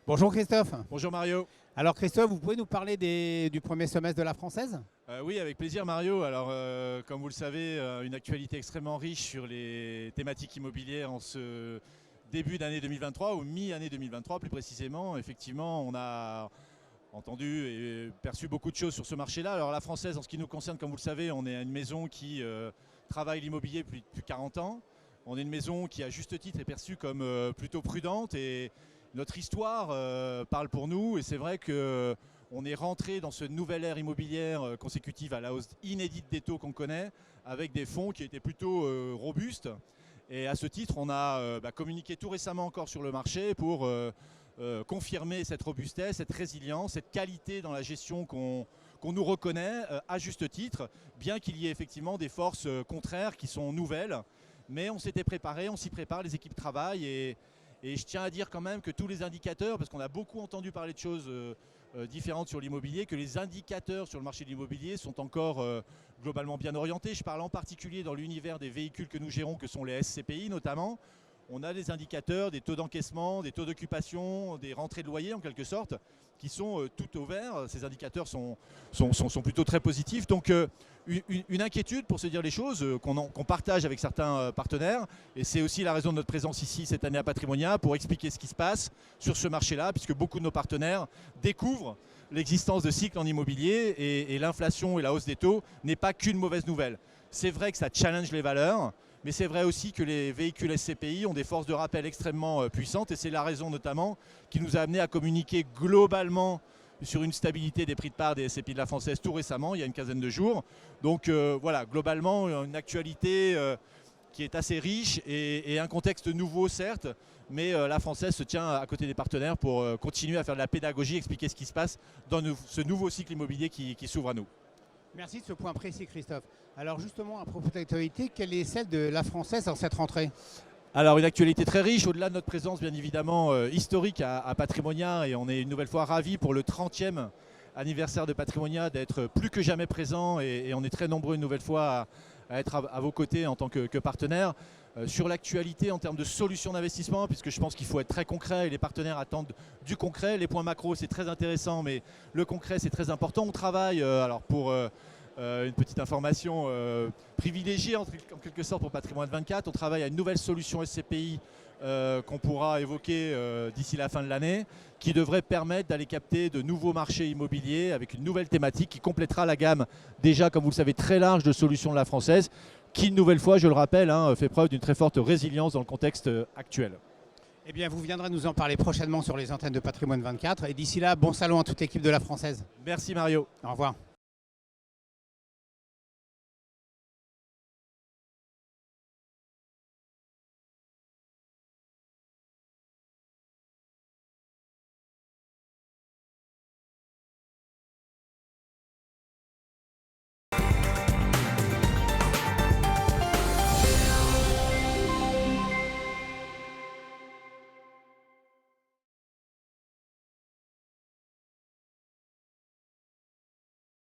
Bonjour Christophe. Bonjour Mario. Alors Christophe, vous pouvez nous parler du premier semestre de la Française? Oui, avec plaisir Mario. Alors, comme vous le savez, une actualité extrêmement riche sur les thématiques immobilières en ce début d'année 2023 ou mi-année 2023 plus précisément. Effectivement, on a entendu et perçu beaucoup de choses sur ce marché-là. Alors la Française, en ce qui nous concerne, comme vous le savez, on est une maison qui travaille l'immobilier depuis 40 ans. On est une maison qui, à juste titre, est perçue comme plutôt prudente et notre histoire parle pour nous. Et c'est vrai qu'on est rentré dans cette nouvelle ère immobilière consécutive à la hausse inédite des taux qu'on connaît, avec des fonds qui étaient plutôt robustes. Et à ce titre, on a communiqué tout récemment encore sur le marché pour confirmer cette robustesse, cette résilience, cette qualité dans la gestion qu'on nous reconnaît à juste titre, bien qu'il y ait effectivement des forces contraires qui sont nouvelles. Mais on s'était préparé, on s'y prépare, les équipes travaillent et je tiens à dire quand même que tous les indicateurs, parce qu'on a beaucoup entendu parler de choses différentes sur l'immobilier, que les indicateurs sur le marché de l'immobilier sont encore globalement bien orientés. Je parle en particulier dans l'univers des véhicules que nous gérons, que sont les SCPI notamment. On a des indicateurs, des taux d'encaissement, des taux d'occupation, des rentrées de loyer en quelque sorte, qui sont tout au vert. Ces indicateurs sont plutôt très positifs. Donc une inquiétude, pour se dire les choses, qu'on partage avec certains partenaires. Et c'est aussi la raison de notre présence ici cette année à Patrimonia, pour expliquer ce qui se passe sur ce marché-là, puisque beaucoup de nos partenaires découvrent l'existence de cycles en immobilier et l'inflation et la hausse des taux n'est pas qu'une mauvaise nouvelle. C'est vrai que ça challenge les valeurs, mais c'est vrai aussi que les véhicules SCPI ont des forces de rappel extrêmement puissantes et c'est la raison notamment qui nous a amené à communiquer globalement sur une stabilité des prix de part des SCPI de la Française tout récemment, il y a une quinzaine de jours. Donc voilà, globalement une actualité qui est assez riche et un contexte nouveau certes, mais la Française se tient à côté des partenaires pour continuer à faire de la pédagogie, expliquer ce qui se passe dans ce nouveau cycle immobilier qui s'ouvre à nous. Merci de ce point précis Christophe. Alors justement, à propos de l'actualité, quelle est celle de la Française en cette rentrée? Alors une actualité très riche, au-delà de notre présence bien évidemment historique à Patrimonia, et on est une nouvelle fois ravis pour le 30e anniversaire de Patrimonia d'être plus que jamais présent et on est très nombreux une nouvelle fois à être à vos côtés en tant que partenaires. Sur l'actualité en termes de solutions d'investissement, puisque je pense qu'il faut être très concret et les partenaires attendent du concret. Les points macro c'est très intéressant, mais le concret c'est très important. On travaille, alors pour une petite information privilégiée en quelque sorte pour Patrimoine 24, on travaille à une nouvelle solution SCPI qu'on pourra évoquer d'ici la fin de l'année, qui devrait permettre d'aller capter de nouveaux marchés immobiliers avec une nouvelle thématique qui complétera la gamme déjà, comme vous le savez, très large de solutions de la Française, qui une nouvelle fois, je le rappelle, fait preuve d'une très forte résilience dans le contexte actuel. Eh bien, vous viendrez nous en parler prochainement sur les antennes de Patrimoine 24. Et d'ici là, bon salon à toute l'équipe de la Française. Merci Mario. Au revoir.